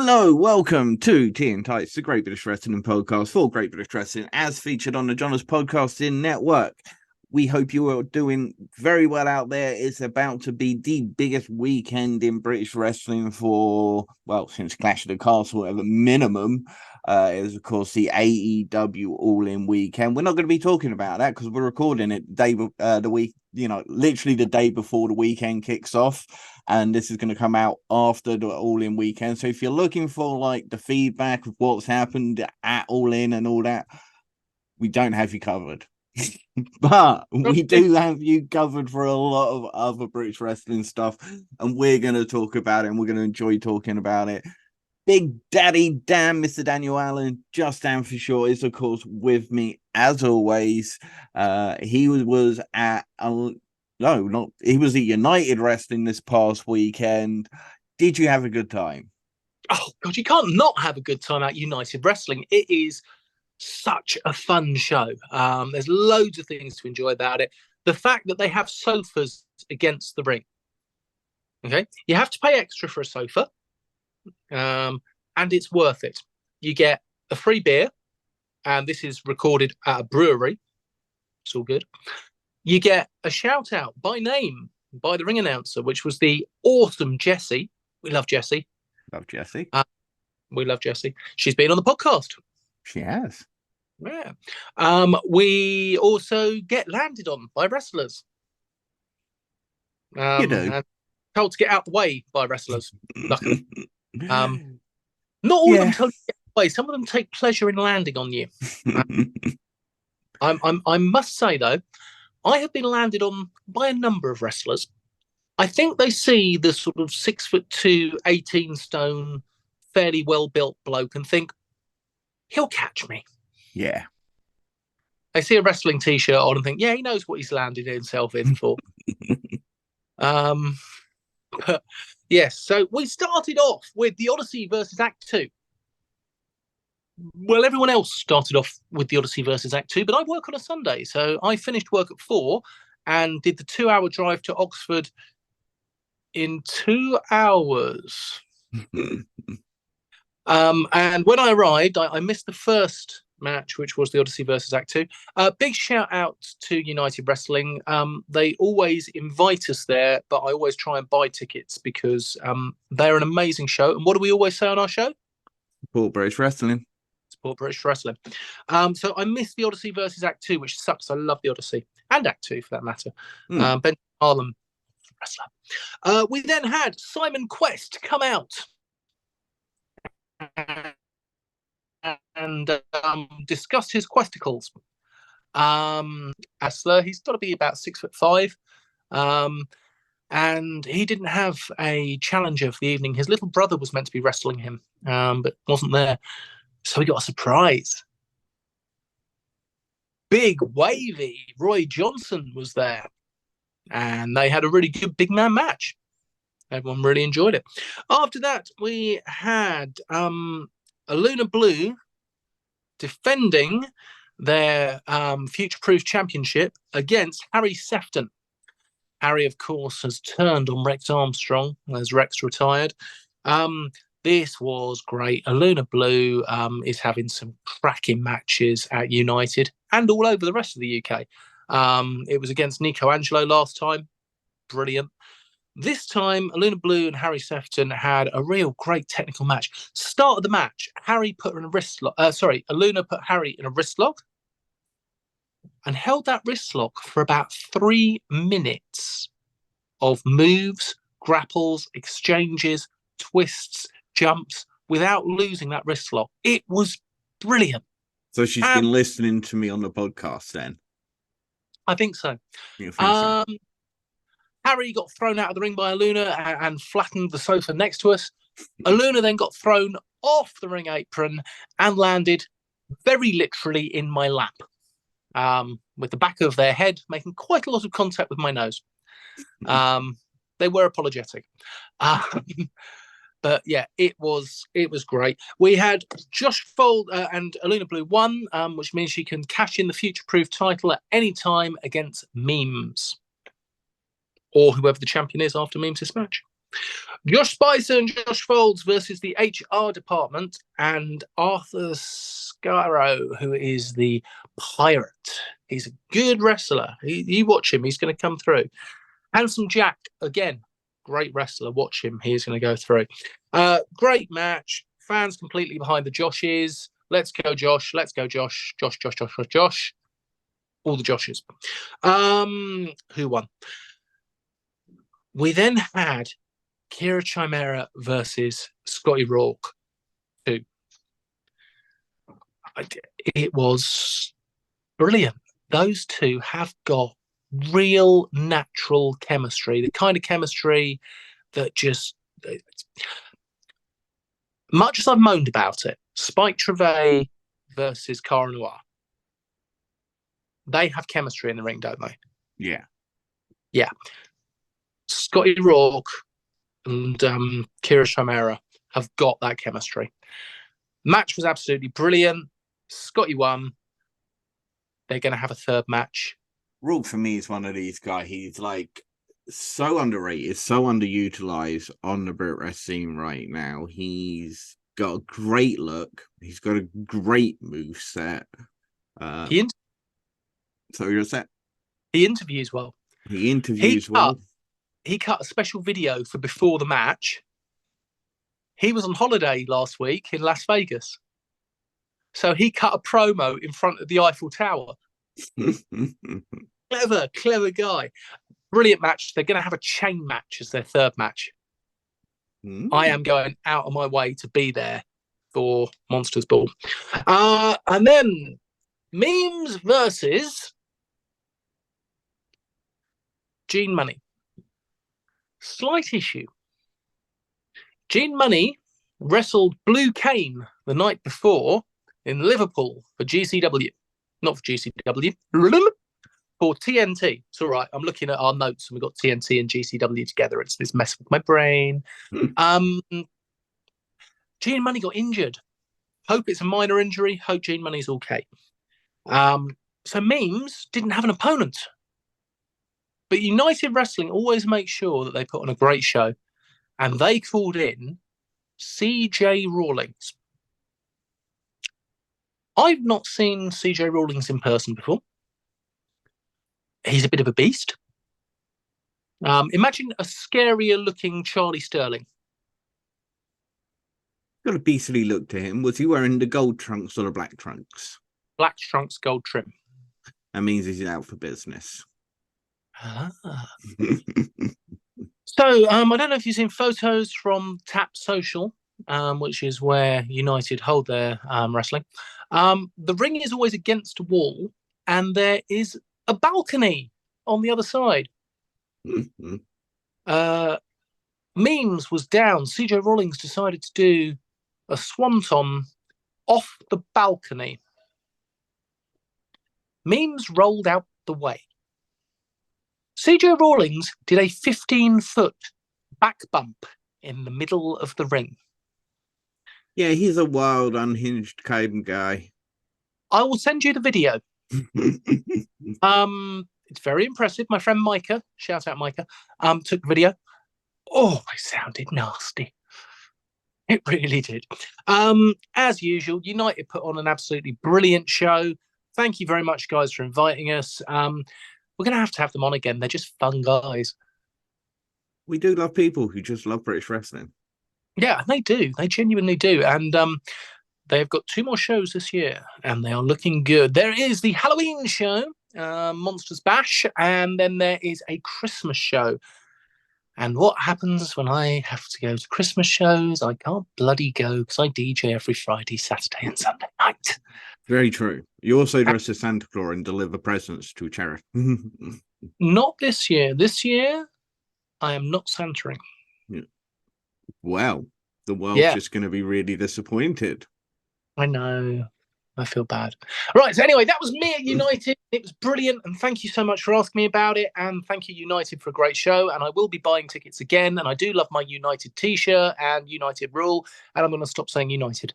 Hello, welcome to TNT, it's the Great British Wrestling Podcast for Great British Wrestling, as featured on the Jonas Podcasting Network. We hope you are doing very well out there. It's about to be the biggest weekend in British wrestling for, well, since Clash of the Castle at the minimum. It was, of course, the AEW All-In Weekend. We're not going to be talking about that because we're recording it literally the day before the weekend kicks off. And this is going to come out after the All-In Weekend. So if you're looking for like the feedback of what's happened at All-In and all that, we don't have you covered. But we do have you covered for a lot of other British wrestling stuff, and we're going to talk about it, and we're going to enjoy talking about it. Big Daddy Dan, Mr. Daniel Allen, Just Dan for short, is of course with me as always. He was at he was at United Wrestling this past weekend. Did you have a good time? Oh God, you can't not have a good time at United Wrestling. It is such a fun show. There's loads of things to enjoy about it. The fact that they have sofas against the ring. Okay, you have to pay extra for a sofa, and it's worth it. You get a free beer, and this is recorded at a brewery. It's all good. You get a shout out by name by the ring announcer, which was the awesome Jessie. We love Jessie. Love Jessie. We love Jessie. She's been on the podcast. She has. Yeah. We also get landed on by wrestlers. You do. And told to get out the way by wrestlers. Luckily. Not all of them tell you to get out the way. Some of them take pleasure in landing on you. I must say though, I have been landed on by a number of wrestlers. I think they see the sort of 6'2", 18 stone, fairly well built bloke and think he'll catch me. Yeah. I see a wrestling t-shirt on and think, yeah, he knows what he's landed himself in for. But yes, so we started off with the Odyssey versus Act 2. Well, everyone else started off with the Odyssey versus Act 2, but I work on a Sunday, so I finished work at 4 and did the 2-hour drive to Oxford in 2 hours. And when I arrived, I missed the first match, which was the Odyssey versus Act 2. Big shout out to United Wrestling. They always invite us there, but I always try and buy tickets because they're an amazing show. And what do we always say on our show? Support British Wrestling. Support British Wrestling. So I missed the Odyssey versus Act 2, which sucks. I love the Odyssey and Act 2 for that matter. Ben Harlem, wrestler. We then had Simon Quest come out and discuss his questicles. Asler, he's got to be about 6'5", and he didn't have a challenger for the evening. His little brother was meant to be wrestling him, but wasn't there, so he got a surprise. Big wavy Roy Johnson was there, and they had a really good big man match. Everyone really enjoyed it. After that, we had Aluna Blue defending their future-proof championship against Harry Sefton. Harry, of course, has turned on Rex Armstrong as Rex retired. This was great. Aluna Blue is having some cracking matches at United and all over the rest of the UK. It was against Nico Angelo last time. Brilliant. This time, Aluna Blue and Harry Sefton had a real great technical match. Start of the match, Aluna put Harry in a wrist lock and held that wrist lock for about 3 minutes of moves, grapples, exchanges, twists, jumps, without losing that wrist lock. It was brilliant. So she's been listening to me on the podcast then? I think so. You think so? Harry got thrown out of the ring by Aluna and flattened the sofa next to us. Aluna then got thrown off the ring apron and landed very literally in my lap, with the back of their head making quite a lot of contact with my nose. They were apologetic. But yeah, it was great. We had Josh Fold and Aluna Blue won, which means she can cash in the future-proof title at any time against Memes, or whoever the champion is after Memes' match. Josh Spicer and Josh Folds versus the HR department and Arthur Scarrow, who is the pirate. He's a good wrestler. You watch him, he's going to come through. Handsome Jack, again, great wrestler. Watch him, he's going to go through. Great match. Fans completely behind the Joshes. Let's go, Josh. Let's go, Josh. Josh. All the Joshes. Who won? We then had Kira Chimera versus Scotty Rourke. It was brilliant. Those two have got real natural chemistry, the kind of chemistry that just, much as I've moaned about it, Spike Trivet versus Cara Noir, they have chemistry in the ring, don't they? Yeah. Scotty Rourke and Kira Chimera have got that chemistry. Match was absolutely brilliant. Scotty won. They're going to have a third match. Rourke for me is one of these guys. He's like so underrated, so underutilized on the Brit Wrestling scene right now. He's got a great look. He's got a great move set. So you're set. He interviews well. He cut a special video for before the match. He was on holiday last week in Las Vegas. So he cut a promo in front of the Eiffel Tower. Clever guy. Brilliant match. They're going to have a chain match as their third match. I am going out of my way to be there for Monsters Ball. And then Memes versus Gene Money. Slight issue. Gene Money wrestled Blue Cane the night before in Liverpool for GCW. Not for GCW. For TNT. It's all right. I'm looking at our notes and we've got TNT and GCW together. It's this mess with my brain. Gene Money got injured. Hope it's a minor injury. Hope Gene Money's okay. So Memes didn't have an opponent. But United Wrestling always makes sure that they put on a great show. And they called in CJ Rawlings. I've not seen CJ Rawlings in person before. He's a bit of a beast. Imagine a scarier looking Charlie Sterling. Got a beastly look to him. Was he wearing the gold trunks or the black trunks? Black trunks, gold trim. That means he's out for business. So, I don't know if you've seen photos from Tap Social, which is where United hold their wrestling. The ring is always against a wall, and there is a balcony on the other side. Memes was down. CJ Rawlings decided to do a swanton off the balcony. Memes rolled out the way. CJ Rawlings did a 15-foot back bump in the middle of the ring. Yeah, he's a wild, unhinged kind of guy. I will send you the video. It's very impressive. My friend Micah, shout out Micah, took the video. Oh, it sounded nasty. It really did. As usual, United put on an absolutely brilliant show. Thank you very much, guys, for inviting us. We're going to have them on again. They're just fun guys. We do love people who just love British wrestling. Yeah, they do. They genuinely do. And they've got 2 more shows this year, and they are looking good. There is the Halloween show, Monsters Bash, and then there is a Christmas show. And what happens when I have to go to Christmas shows? I can't bloody go because I DJ every Friday, Saturday, and Sunday night. Very true. You also dress as Santa Claus and deliver presents to charity. Not this year. This year, I am not Santaing. Yeah. Well, the world's just going to be really disappointed. I know. I feel bad. Right, so anyway, that was me at United. It was brilliant, and thank you so much for asking me about it, and thank you, United, for a great show, and I will be buying tickets again, and I do love my United T-shirt and United Rule, and I'm going to stop saying United.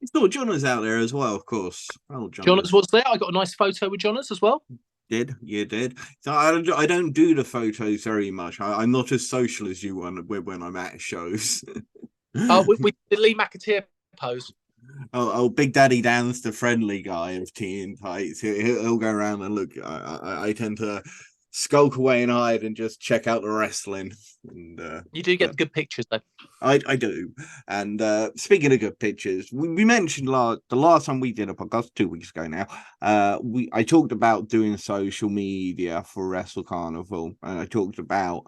I thought Jonas out there as well, of course. Oh, Jonas was there. I got a nice photo with Jonas as well. You did. So I don't do the photos very much. I'm not as social as you when I'm at shows. Oh, we did Lee McAteer pose. Big Daddy Dan's the friendly guy of Tea and Tights. He'll go around and look. I tend to skulk away and hide and just check out the wrestling. And you do get good pictures though. I do. And speaking of good pictures, we mentioned the last time we did a podcast 2 weeks ago now. I talked about doing social media for Wrestle Carnival, and I talked about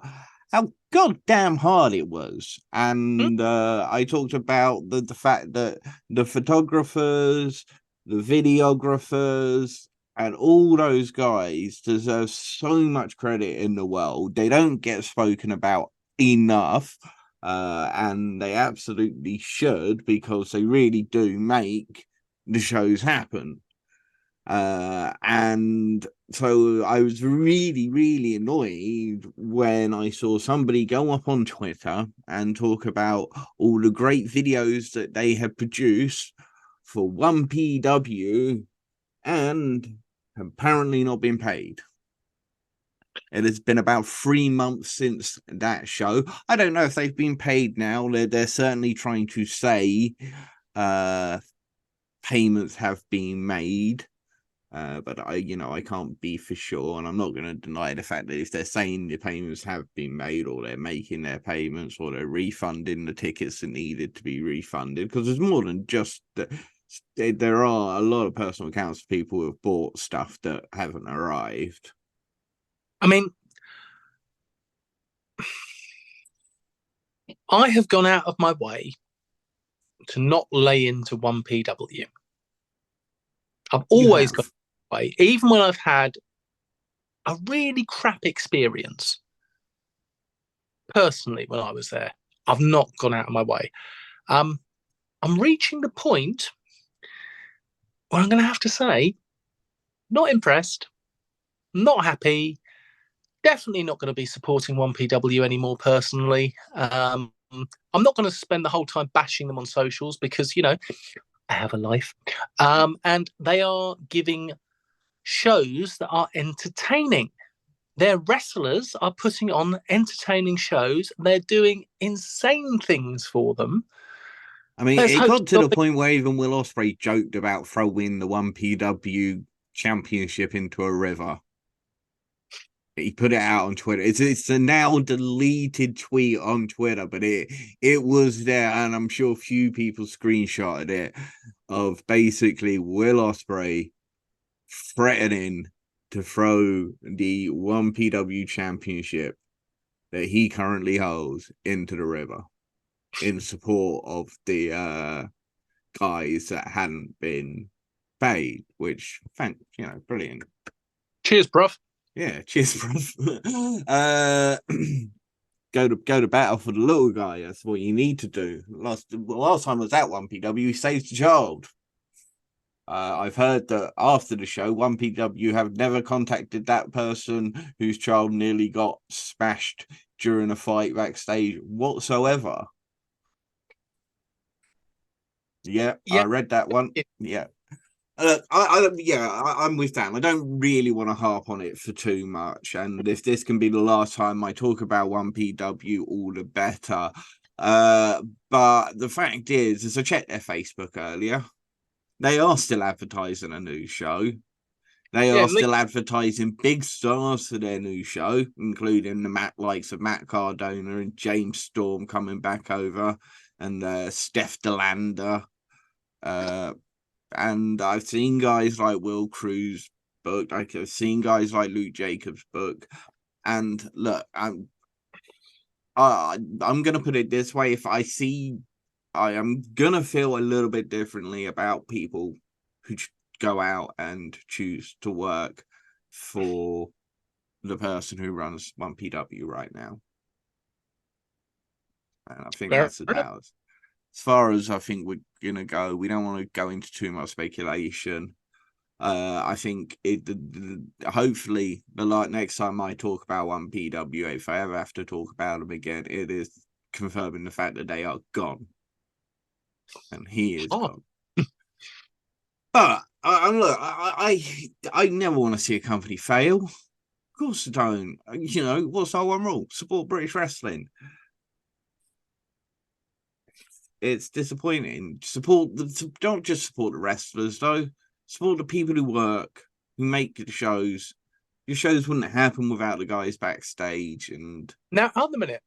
how goddamn hard it was. And I talked about the fact that the photographers, the videographers, and all those guys deserve so much credit in the world. They don't get spoken about enough. And they absolutely should, because they really do make the shows happen. And so I was really, really annoyed when I saw somebody go up on Twitter and talk about all the great videos that they have produced for 1PW and apparently not been paid. It has been about 3 months since that show. I don't know if they've been paid now. They're certainly trying to say payments have been made. But I can't be for sure, and I'm not going to deny the fact that if they're saying the payments have been made, or they're making their payments, or they're refunding the tickets that needed to be refunded, because there's more than just that. There are a lot of personal accounts of people who have bought stuff that haven't arrived. I mean, I have gone out of my way to not lay into 1PW. I've always gone away, even when I've had a really crap experience. Personally, when I was there, I've not gone out of my way. I'm reaching the point where I'm going to have to say, not impressed, not happy, definitely not going to be supporting 1PW anymore personally. I'm not going to spend the whole time bashing them on socials because, I have a life. And they are giving shows that are entertaining. Their wrestlers are putting on entertaining shows. They're doing insane things for them. I mean, it got to the point where even Will Ospreay joked about throwing the 1PW championship into a river. He put it out on Twitter. It's a now deleted tweet on Twitter, but it was there, and I'm sure few people screenshotted it, of basically Will Ospreay threatening to throw the 1PW championship that he currently holds into the river in support of the guys that hadn't been paid, which brilliant. Cheers, bruv. Yeah, cheers, bruv. Go to battle for the little guy. That's what you need to do. Last time I was at 1PW, he saved the child. I've heard that after the show, 1PW have never contacted that person whose child nearly got smashed during a fight backstage whatsoever. Yeah, I read that one. Yeah. I'm with Dan. I don't really want to harp on it for too much. And if this can be the last time I talk about 1PW, all the better. But the fact is, as I checked their Facebook earlier, they are still advertising a new show. They are still advertising big stars for their new show, including the likes of Matt Cardona and James Storm coming back over, and Steph DeLander. And I've seen guys like Will Cruz booked. I've seen guys like Luke Jacobs book. And look, I'm gonna put it this way: if I am gonna feel a little bit differently about people who go out and choose to work for the person who runs 1PW right now. And I think that's about as far as I think we're gonna go. We don't want to go into too much speculation. I think hopefully the next time I talk about 1PW, if I ever have to talk about them again, it is confirming the fact that they are gone, and he is gone. But look, I never want to see a company fail. Of course I don't. You know, what's our one rule? Support British wrestling. It's disappointing. Don't just support the wrestlers though. Support the people who work, who make the shows. Your shows wouldn't happen without the guys backstage. And now, on the minute.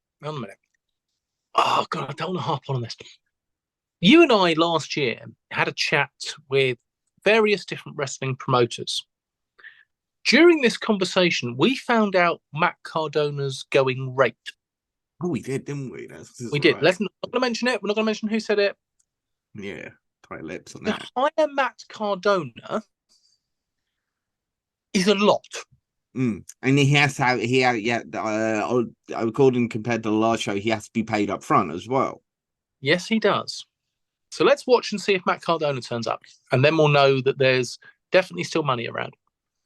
Oh God, I don't want to harp on this. You and I last year had a chat with various different wrestling promoters. During this conversation, we found out Matt Cardona's going rate. oh, we did, didn't we? We did. Right. Let's not going to mention it. We're not going to mention who said it. Yeah, tight lips on The that. higher Matt Cardona is a lot. And he has to have, according compared to the last show, he has to be paid up front as well. Yes, he does. So let's watch and see if Matt Cardona turns up, and then we'll know that there's definitely still money around.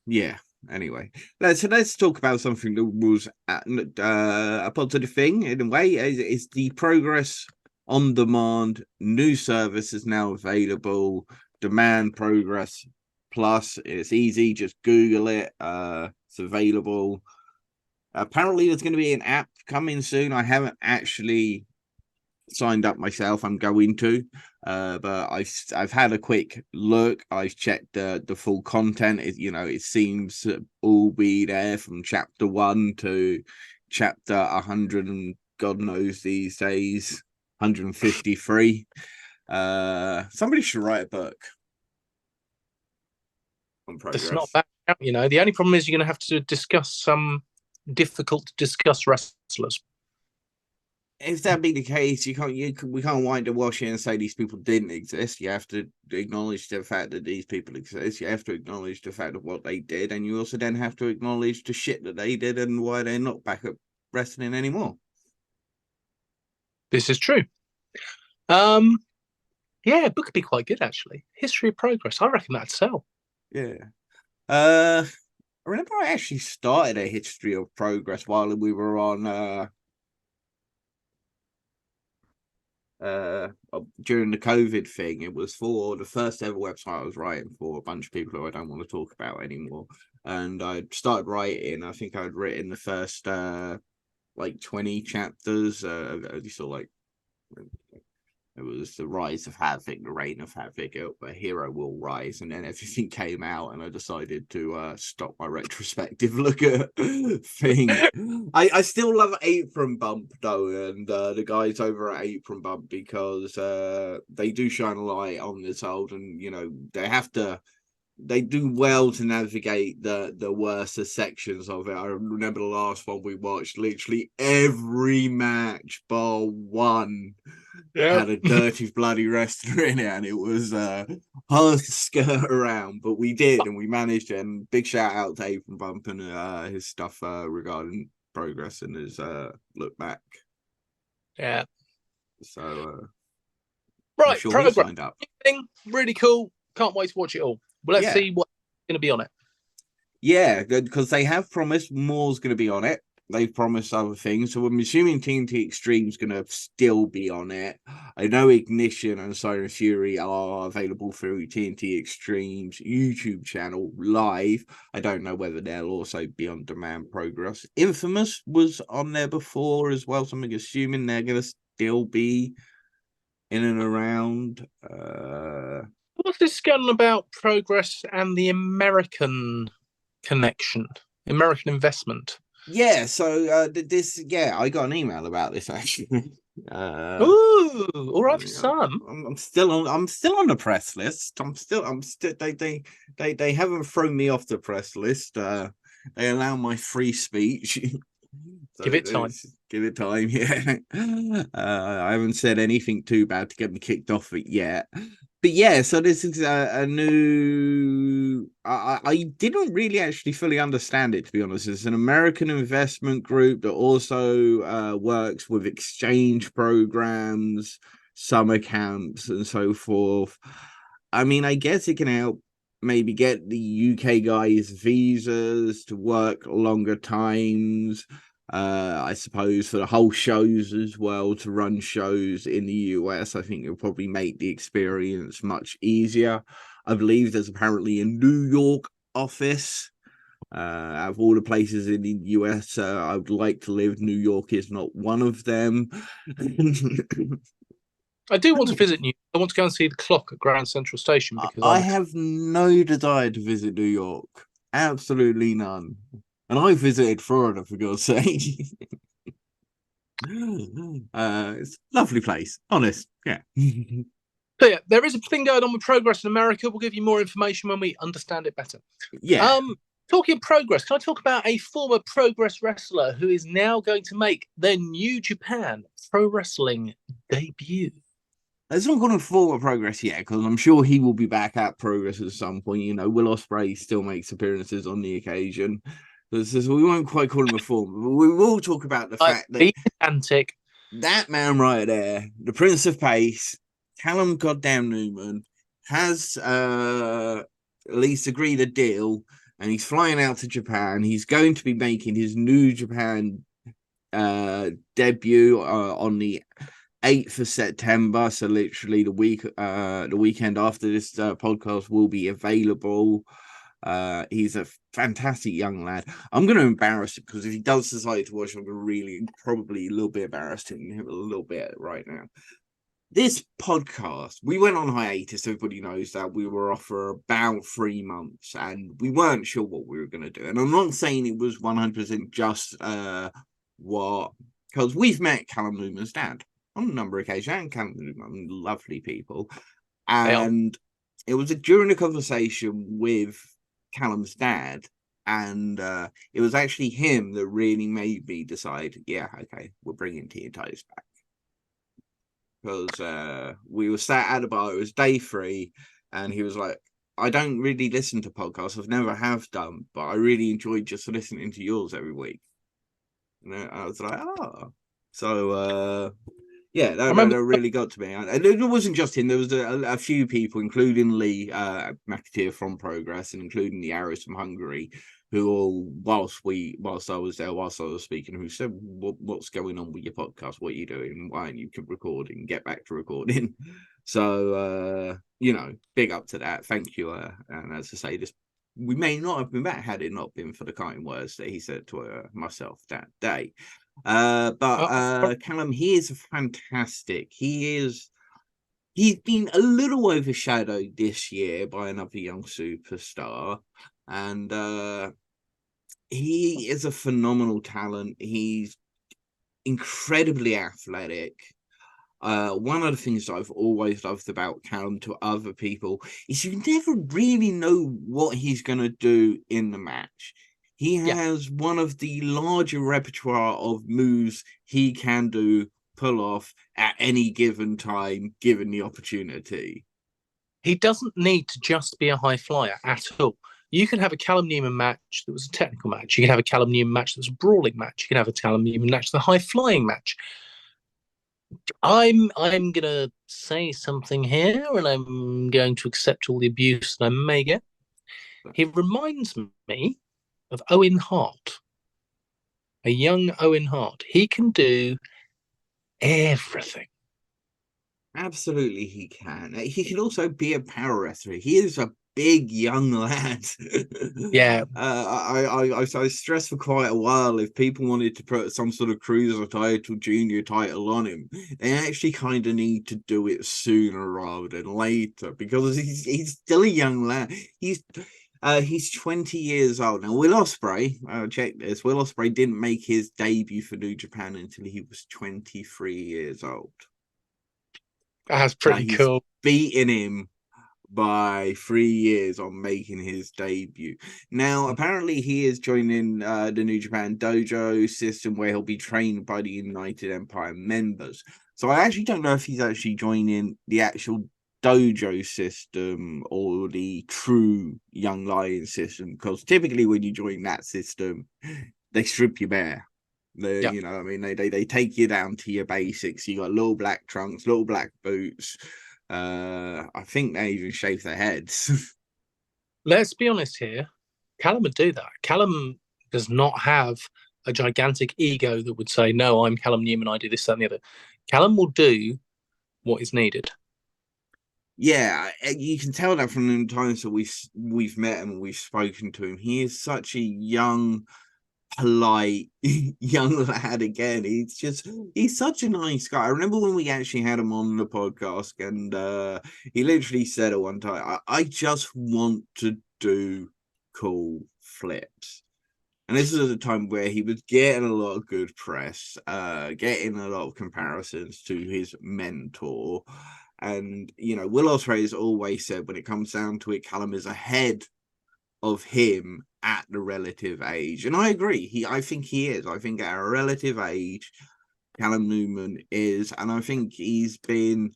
Yeah. Anyway, let's talk about something that was a positive thing in a way. Is the Progress on Demand new service is now available. Demand Progress Plus. It's easy. Just Google it. It's available. Apparently, there's going to be an app coming soon. I haven't actually signed up myself. I'm going to, but I've had a quick look. I've checked the full content. It seems to all be there from chapter 1 to chapter 100, and God knows these days 153. Somebody should write a book on Progress. It's not bad, The only problem is you're going to have to discuss some difficult to discuss wrestlers. If that be the case, we can't wind the wash and say these people didn't exist. You have to acknowledge the fact that these people exist. You have to acknowledge the fact of what they did, and you also then have to acknowledge the shit that they did and why they're not back at wrestling anymore. This is true. Yeah, a book could be quite good actually. History of Progress. I reckon that'd sell. Yeah. I remember I actually started a History of Progress while we were on during the COVID thing. It was for the first ever website I was writing for a bunch of people who I don't want to talk about anymore. And I started writing. I think I'd written the first 20 chapters. You saw it was the rise of Havoc, the reign of Havoc, a hero will rise, and then everything came out, and I decided to stop my retrospective look at thing. I still love Apron Bump though, and the guys over at Apron Bump, because they do shine a light on this old, and they do well to navigate the worst sections of it. I remember the last one we watched, literally every match bar one had a dirty bloody wrestler in it, and it was hard to skirt around, but we did, and we managed it. And big shout out to Apron Bump and his stuff regarding Progress and his look back. Yeah. So right, sure Progress he signed up. Really cool. Can't wait to watch it all. Well, let's see what's going to be on it. Yeah, because they have promised more's going to be on it. They've promised other things, so I'm assuming TNT Extreme is going to still be on it. I know Ignition and Siren Fury are available through TNT Extreme's YouTube channel live. I don't know whether they'll also be on Demand Progress. Infamous was on there before as well, so I'm assuming they're going to still be in and around. What's this going about Progress and the American connection, American investment? Yeah, so I got an email about this actually. Ooh, all right for some. I'm still on the press list. They haven't thrown me off the press list. They allow my free speech. So give it time. Give it time, yeah. I haven't said anything too bad to get me kicked off it yet. But yeah, so this is a new. I didn't really actually fully understand it, to be honest. It's an American investment group that also works with exchange programs, summer camps, and so forth. I mean, I guess it can help maybe get the UK guys visas to work longer times. I suppose for the whole shows as well, to run shows in the US, I think it'll probably make the experience much easier. I believe there's apparently a New York office. Out of all the places in the US, I would like to live. New York is not one of them. I do want to visit New. I want to go and see the clock at Grand Central Station because I have no desire to visit New York. Absolutely none. And I visited Florida, for God's sake. It's a lovely place, honest. Yeah. So yeah, there is a thing going on with Progress in America. We'll give you more information when we understand it better. Yeah. Talking of Progress, can I talk about a former Progress wrestler who is now going to make their New Japan Pro Wrestling debut? Let's not call him forward Progress yet, because I'm sure he will be back at Progress at some point. You know, Will Ospreay still makes appearances on the occasion. So we won't quite call him a former, but we will talk about the fact that antic. That man right there, the Prince of Pace, Callum Goddamn Newman, has at least agreed a deal, and he's flying out to Japan. He's going to be making his New Japan debut on the 8th of September. So literally the weekend after this podcast will be available. He's a fantastic young lad. I'm going to embarrass him because if he does decide to watch, I'm probably a little bit embarrassed in him a little bit right now. This podcast, we went on hiatus. Everybody knows that we were off for about 3 months and we weren't sure what we were going to do. And I'm not saying it was 100% just because we've met Callum Newman's dad on a number of occasions, and Callum Newman, lovely people. And it was during a conversation with Callum's dad, and it was actually him that really made me decide, yeah, okay, we're bringing TNT back. Because we were sat at a bar, it was day 3, and he was like, I don't really listen to podcasts, I've never have done, but I really enjoyed just listening to yours every week. And I was like, oh. So, yeah, that really got to me. And it wasn't just him. There was a few people, including Lee McAteer from Progress, and including the Arrows from Hungary, who all, whilst I was speaking, who said, what's going on with your podcast? What are you doing? Why aren't you recording? Get back to recording. So, big up to that. Thank you. And as I say, we may not have been back had it not been for the kind words that he said to myself that day. But Callum, he is fantastic. He's been a little overshadowed this year by another young superstar, and he is a phenomenal talent. He's incredibly athletic. One of the things I've always loved about Callum to other people is you never really know what he's going to do in the match. He has one of the larger repertoire of moves he can pull off at any given time, given the opportunity. He doesn't need to just be a high flyer at all. You can have a Callum Newman match that was a technical match. You can have a Callum Newman match that was a brawling match. You can have a Callum Newman match that's a high flying match. I'm gonna say something here, and I'm going to accept all the abuse that I may get. He reminds me of Owen Hart, a young Owen Hart. He can do everything. Absolutely, he can. He can also be a power wrestler. He is a big young lad. Yeah. I stressed for quite a while if people wanted to put some sort of cruiser title, junior title on him, they actually kind of need to do it sooner rather than later because he's still a young lad. He's 20 years old now. Will Ospreay, check this. Will Ospreay didn't make his debut for New Japan until he was 23 years old. That's pretty cool. Beating him by 3 years on making his debut. Now, apparently, he is joining the New Japan Dojo system where he'll be trained by the United Empire members. So I actually don't know if he's actually joining the actual dojo system or the true Young Lion system, because typically when you join that system, they strip you bare. You know, I mean, they take you down to your basics. You got little black trunks, little black boots. I think they even shave their heads. Let's be honest here. Callum would do that. Callum does not have a gigantic ego that would say, no, I'm Callum Newman, I do this, that, and the other. Callum will do what is needed. Yeah, you can tell that from the times that we've met him and we've spoken to him. He is such a young, polite young lad again. He's such a nice guy. I remember when we actually had him on the podcast, and he literally said at one time, I just want to do cool flips. And this is at a time where he was getting a lot of good press, getting a lot of comparisons to his mentor. And, Will Ospreay has always said when it comes down to it, Callum is ahead of him at the relative age. And I agree. I think he is. I think at a relative age, Callum Newman is. And I think he's been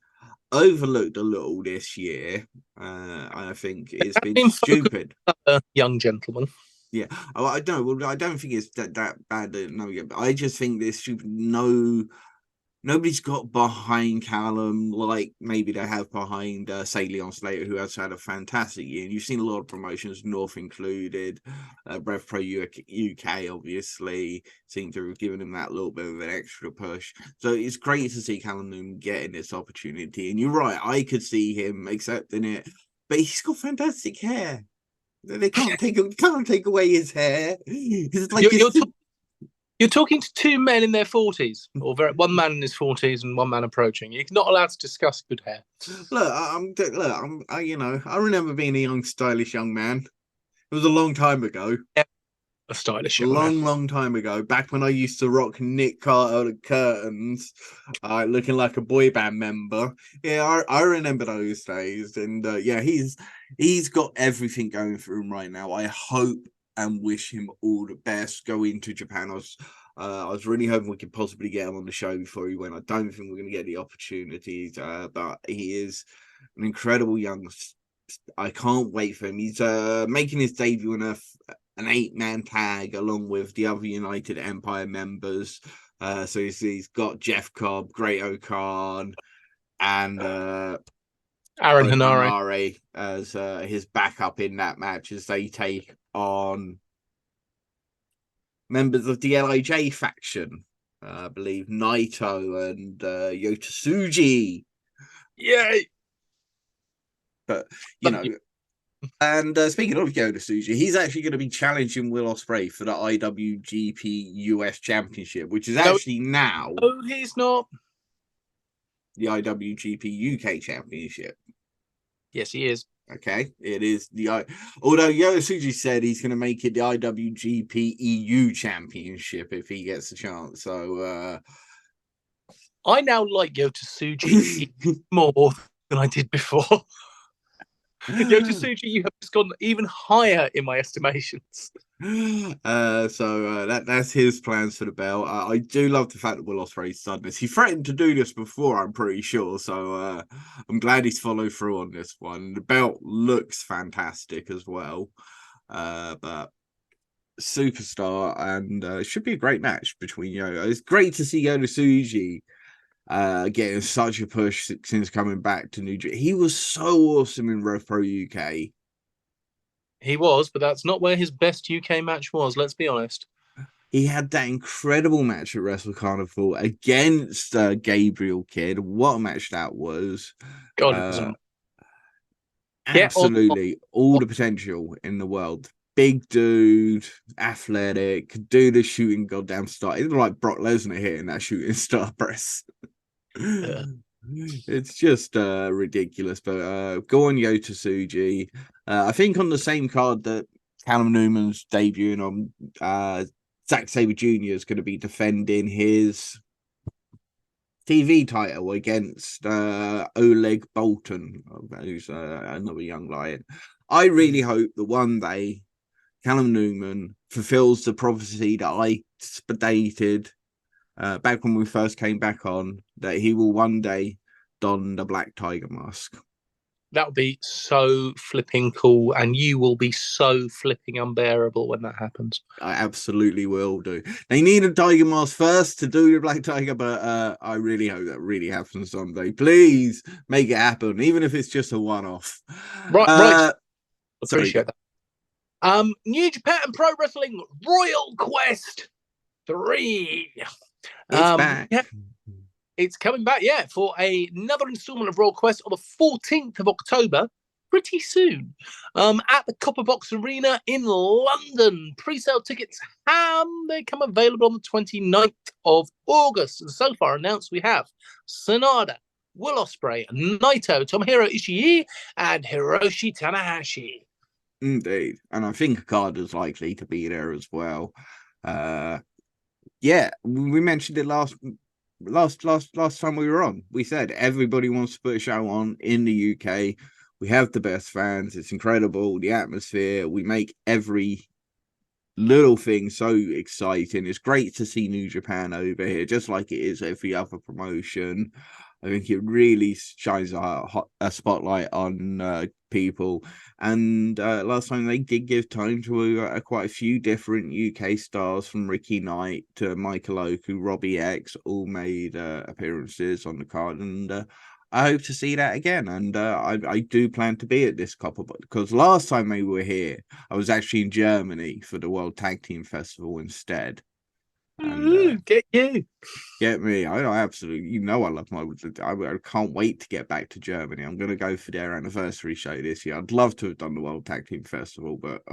overlooked a little this year. I think it's been stupid. Young gentleman. Yeah, I don't. Well, I don't think it's that bad. No, but I just think there's stupid. Nobody's got behind Callum like maybe they have behind say Leon Slater, who has had a fantastic year. And you've seen a lot of promotions, North included, Rev Pro UK obviously seem to have given him that little bit of an extra push. So it's great to see Callum Newman getting this opportunity. And you're right, I could see him accepting it, but he's got fantastic hair. They can't take away his hair. It's like you're talking to two men in their 40s, or one man in his 40s and one man approaching. You're not allowed to discuss good hair. I remember being a young, stylish young man. It was a long time ago. Yeah, a stylish young man. Long time ago. Back when I used to rock Nick Carter curtains, looking like a boy band member. Yeah, I remember those days. And he's got everything going for him right now. I hope and wish him all the best going to Japan. I was really hoping we could possibly get him on the show before he went. I don't think we're going to get the opportunities, but he is an incredible young. I can't wait for him. He's making his debut in an 8-man tag along with the other United Empire members. So he's got Jeff Cobb, Great O'Khan, and Aaron Hanare as his backup in that match as they take on members of the LIJ faction. I believe Naito and Yota Tsuji. Yay! But, and speaking of Yota Tsuji, he's actually going to be challenging Will Ospreay for the IWGP US Championship, which is actually now. No, he's not. The IWGP UK Championship. Yes, he is. Okay, it is although Yota Tsuji said he's going to make it the IWGP EU Championship if he gets a chance. So I now like Yota Tsuji more than I did before. Yota Tsuji, you have just gone even higher in my estimations. So that's his plans for the belt. I do love the fact that Will Ospreay's done this. He threatened to do this before, I'm pretty sure. So I'm glad he's followed through on this one. The belt looks fantastic as well. But superstar, and it should be a great match between Yota. It's great to see Yota Tsuji getting such a push since coming back to New Jersey. He was so awesome in Rev Pro UK. He was, but that's not where his best UK match was, let's be honest. He had that incredible match at Wrestle Carnival against Gabriel Kidd. What a match that was. God, absolutely all the potential in the world. Big dude, athletic, could do the shooting goddamn star. It's like Brock Lesnar hitting that shooting star press. Yeah. It's just ridiculous, but go on Yota Tsuji. I think on the same card that Callum Newman's debuting on, Zack Sabre Jr. is going to be defending his TV title against Oleg Bolton, who's another young lion. I really hope that one day Callum Newman fulfills the prophecy that I stated back when we first came back on, that he will one day don the Black Tiger mask. That would be so flipping cool, and you will be so flipping unbearable when that happens. I absolutely will do. They need a tiger mask first to do the Black Tiger, but I really hope that really happens someday. Please make it happen, even if it's just a one-off. Right. Appreciate that. New Japan Pro Wrestling Royal Quest III. It's back. It's coming back, yeah, for another installment of Royal Quest on the 14th of October, pretty soon, at the Copper Box Arena in London. Pre-sale tickets they come available on the 29th of August. And so far announced, we have Sonada, Will Ospreay, Naito, Tomohiro Ishii, and Hiroshi Tanahashi. Indeed, and I think Okada's likely to be there as well. Yeah, we mentioned it last time we were on. We said everybody wants to put a show on in the UK. We have the best fans. It's incredible. The atmosphere. We make every little thing so exciting. It's great to see New Japan over here, just like it is every other promotion. I think it really shines a spotlight on people. And last time they did give time to quite a few different UK stars, from Ricky Knight to Michael Oku, Robbie X, all made appearances on the card. And I hope to see that again. And I do plan to be at this couple, because last time they were here, I was actually in Germany for the World Tag Team Festival instead. And get you. Get me. I absolutely, I love I can't wait to get back to Germany. I'm going to go for their anniversary show this year. I'd love to have done the World Tag Team Festival, but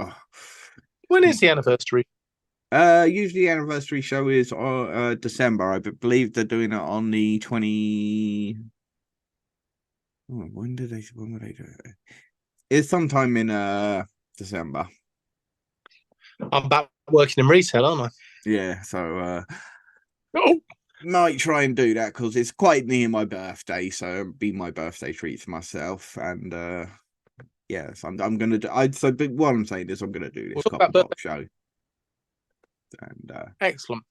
when is the anniversary? Usually the anniversary show is December. I believe they're doing it on the 20. When were they do it? It's sometime in December. I'm back working in retail, aren't I? Yeah, so might try and do that because it's quite near my birthday, so it'll be my birthday treat to myself. And yes, I'm gonna do. But what I'm saying is, I'm gonna do this Copper Box show. And excellent.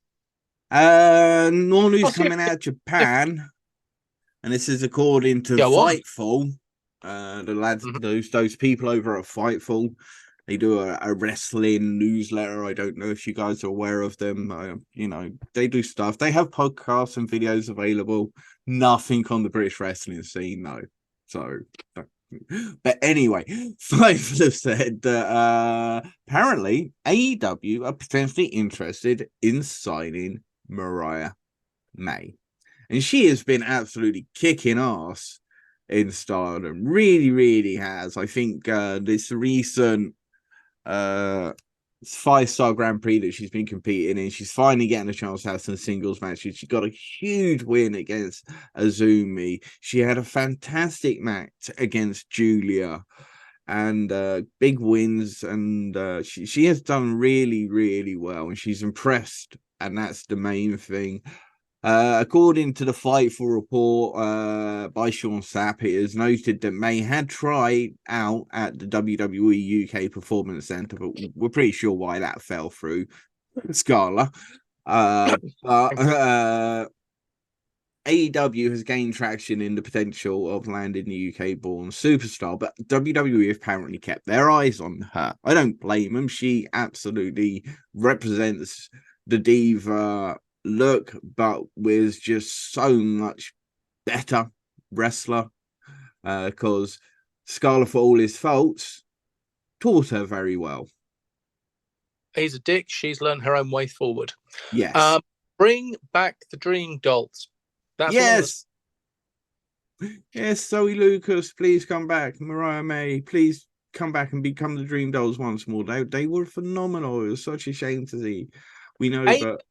More news coming out of Japan, and this is according to Fightful. The lads, those people over at Fightful, they do a wrestling newsletter. I don't know if you guys are aware of them. They do stuff. They have podcasts and videos available. Nothing on the British wrestling scene, though. So, but anyway, Fightful have said that apparently AEW are potentially interested in signing Mariah May. And she has been absolutely kicking ass in Stardom. Really, really has. I think this recent 5-star Grand Prix that she's been competing in, she's finally getting a chance to have some singles matches. She got a huge win against Azumi. She had a fantastic match against Julia, and big wins. And she has done really, really well, and she's impressed, and that's the main thing. According to the Fightful report by Sean Sapp, it is noted that May had tried out at the WWE UK Performance Center, but we're pretty sure why that fell through. Scarla. AEW has gained traction in the potential of landing the UK-born superstar, but WWE apparently kept their eyes on her. I don't blame them. She absolutely represents the diva look, but with just so much better wrestler, because Scarlett, for all his faults, taught her very well. He's a dick. She's learned her own way forward. Yes. Bring back the Dream Dolls. That's yes. Yes, Zoe Lucas, please come back. Mariah May, please come back and become the Dream Dolls once more. They were phenomenal. It was such a shame to see. We know, but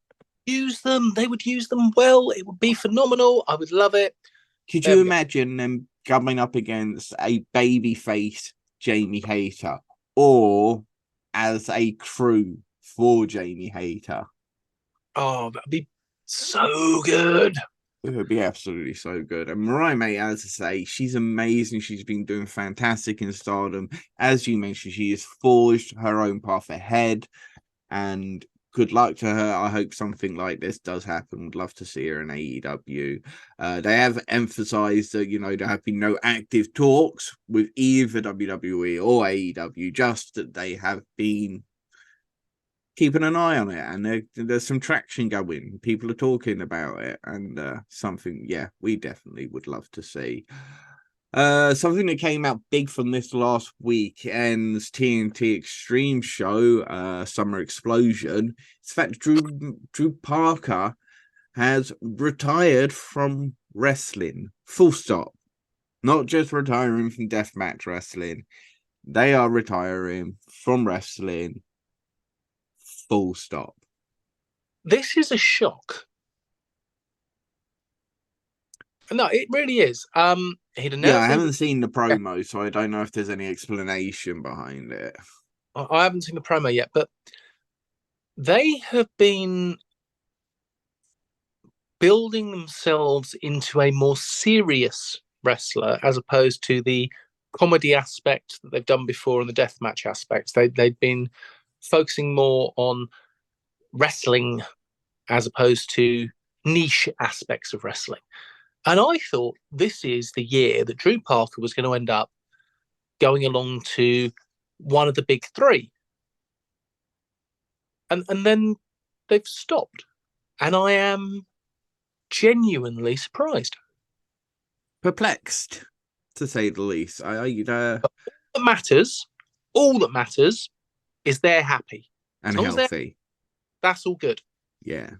use them. They would use them well. It would be phenomenal. I would love it. Could you imagine them coming up against a babyface Jamie Hayter, or as a crew for Jamie Hayter? Oh, that'd be so good. It would be absolutely so good. And Mariah May, as I say, she's amazing. She's been doing fantastic in Stardom. As you mentioned, she has forged her own path ahead, and good luck to her. I hope something like this does happen. Would love to see her in AEW. They have emphasized that, there have been no active talks with either WWE or AEW, just that they have been keeping an eye on it, and there's some traction going. People are talking about it, and something, we definitely would love to see. Something that came out big from this last weekend's TNT Extreme show, Summer Explosion. It's the fact Drew Parker has retired from wrestling. Full stop. Not just retiring from deathmatch wrestling. They are retiring from wrestling. Full stop. This is a shock. No, it really is. He'd announced. I haven't seen the promo, so I don't know if there's any explanation behind it. I haven't seen the promo yet, but they have been building themselves into a more serious wrestler as opposed to the comedy aspect that they've done before and the deathmatch aspects. They've been focusing more on wrestling as opposed to niche aspects of wrestling. And I thought this is the year that Drew Parker was going to end up going along to one of the big three. And then they've stopped. And I am genuinely surprised. Perplexed, to say the least. All that matters is they're happy. And healthy. That's all good. Yeah.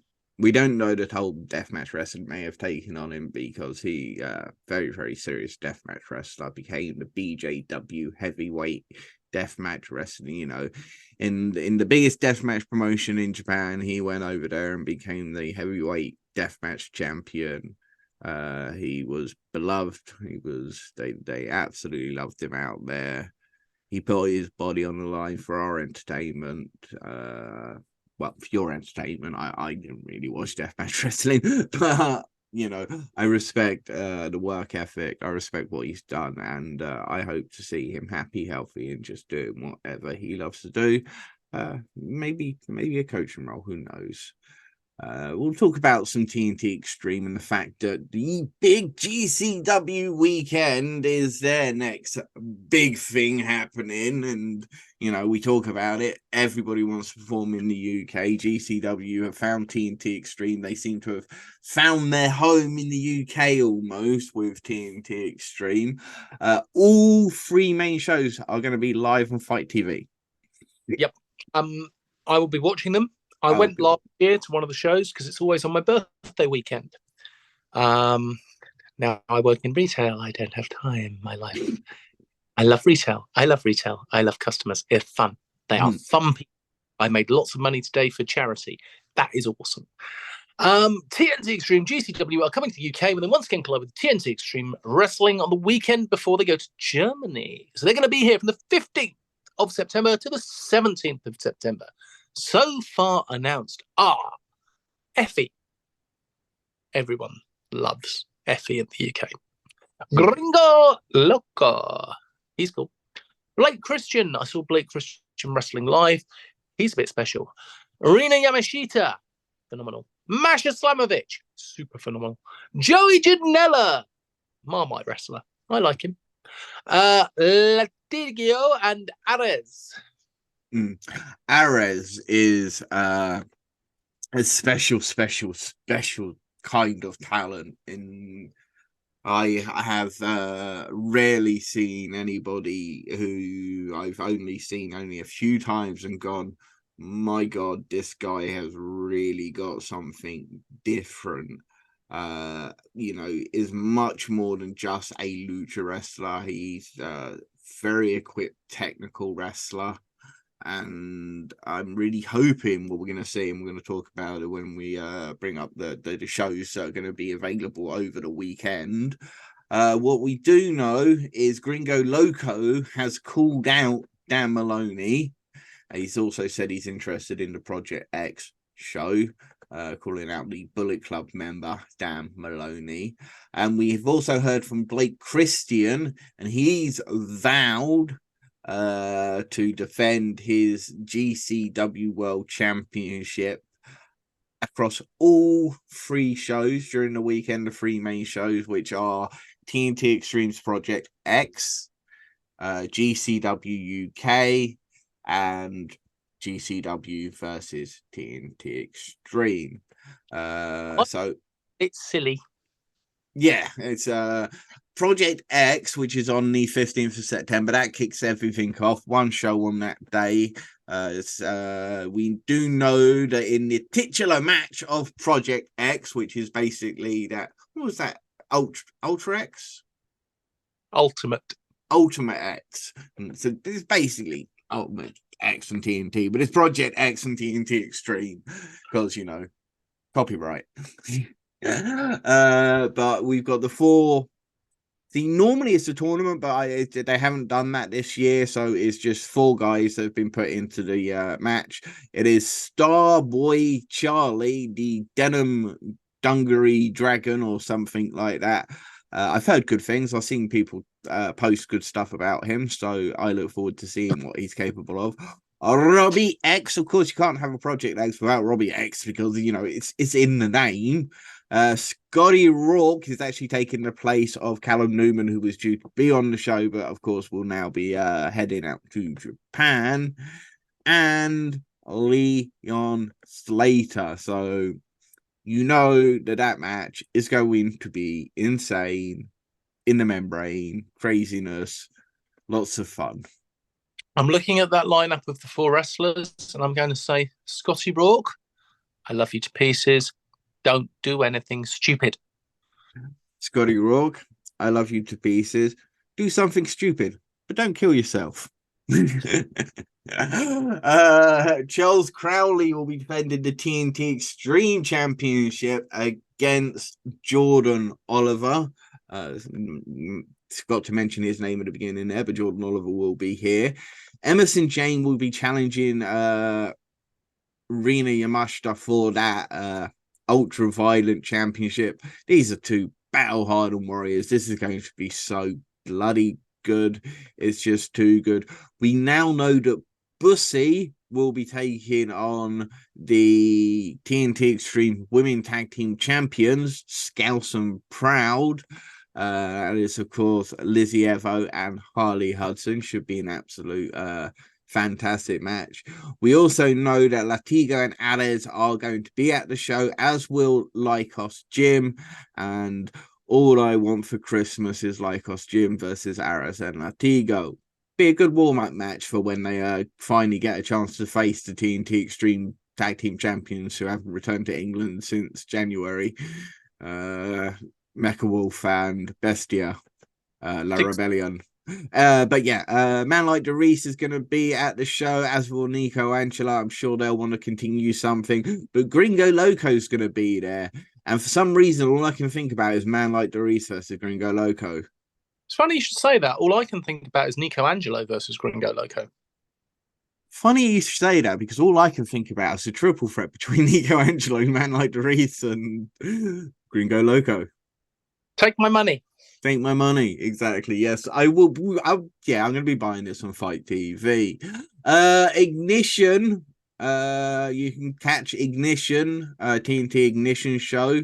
We don't know that whole deathmatch wrestling may have taken on him because he, very, very serious deathmatch wrestler, became the BJW heavyweight deathmatch wrestling. You know, in the biggest deathmatch promotion in Japan, he went over there and became the heavyweight deathmatch champion. He was beloved. They absolutely loved him out there. He put his body on the line for our entertainment. Well, for your entertainment. I didn't really watch deathmatch wrestling, but you know, I respect the work ethic. I respect what he's done, and I hope to see him happy, healthy, and just doing whatever he loves to do. Maybe a coaching role. Who knows? We'll talk about some TNT Extreme and the fact that the big GCW weekend is their next big thing happening. And, you know, we talk about it. Everybody wants to perform in the UK. GCW have found TNT Extreme. They seem to have found their home in the UK almost with TNT Extreme. All three main shows are going to be live on Fight TV. Yep. I will be watching them. I went last year to one of the shows because it's always on my birthday weekend. Now I work in retail. I don't have time in my life. I love retail. I love customers. They're fun. They are fun people. I made lots of money today for charity. That is awesome. TNT Extreme GCW are coming to the UK, and then once again collide with TNT Extreme Wrestling on the weekend before they go to Germany. So they're going to be here from the 15th of September to the 17th of September. So far announced are Effie. Everyone loves Effie in the UK. Gringo Loco. He's cool. Blake Christian. I saw Blake Christian wrestling live. He's a bit special. Rina Yamashita. Phenomenal. Masha Slamovich. Super phenomenal. Joey Janela. Marmite wrestler. I like him. Latigio and Ares. Ares is a special kind of talent. I have rarely seen anybody who I've only seen a few times and gone, my God, this guy has really got something different. You know, is much more than just a lucha wrestler. He's a very equipped technical wrestler. And I'm really hoping what we're going to see, and we're going to talk about it when we bring up the shows that are going to be available over the weekend. What we do know is Gringo Loco has called out Dan Maloney. He's also said he's interested in the Project X show, calling out the Bullet Club member, Dan Maloney. And we've also heard from Blake Christian, and he's vowed to defend his GCW World Championship across all three shows during the weekend, the three main shows, which are TNT Extreme's Project X, GCW UK, and GCW versus TNT Extreme. So it's silly. Yeah, it's Project X, which is on the 15th of September, that kicks everything off. One show on that day. We do know that in the titular match of Project X, which is basically that, what was that? Ultra X? Ultimate X. And so it's basically Ultimate X and TNT, but it's Project X and TNT Extreme because, copyright. But we've got the 4. See, normally it's a tournament, but they haven't done that this year, so it's just 4 guys that have been put into the match. It is Starboy Charlie, the Denim Dungaree Dragon, or something like that. I've heard good things. I've seen people post good stuff about him, so I look forward to seeing what he's capable of. Robbie X, of course, you can't have a Project X without Robbie X because it's in the name. Scotty Rourke is actually taking the place of Callum Newman, who was due to be on the show, but of course will now be heading out to Japan. And Leon Slater. So that match is going to be insane, in the membrane, craziness, lots of fun. I'm looking at that lineup of the 4 wrestlers, and I'm going to say, Scotty Rourke, I love you to pieces. Don't do anything stupid. Scotty Rourke, I love you to pieces. Do something stupid, but don't kill yourself. Charles Crowley will be defending the TNT Extreme Championship against Jordan Oliver. Forgot to mention his name at the beginning there, but Jordan Oliver will be here. Emerson Jane will be challenging Rina Yamashita for that ultra violent championship. These are 2 battle hardened warriors. This is going to be so bloody good. It's just too good. We now know that Bussy will be taking on the TNT Extreme Women Tag Team Champions, Scouse and Proud. And it's, of course, Lizzie Evo and Harley Hudson. Should be an absolute fantastic match. We also know that Latigo and Alex are going to be at the show, as will Lycos Jim. And all I want for Christmas is Lycos Jim versus Aras and Latigo. Be a good warm-up match for when they finally get a chance to face the TNT Extreme Tag Team Champions who haven't returned to England since January. Mecha Wolf and Bestia, La Rebellion. But yeah, man like Doris is going to be at the show, as will Nico Angela. I'm sure they'll want to continue something. But Gringo Loco's going to be there. And for some reason, all I can think about is man like Doris versus Gringo Loco. It's funny you should say that. All I can think about is Nico Angelo versus Gringo Loco. Funny you should say that, because all I can think about is a triple threat between Nico Angelo, man like Doris, and Gringo Loco. Take my money. Take my money. Exactly. Yes, I will. I'm going to be buying this on Fight TV. Ignition. You can catch Ignition, TNT Ignition show,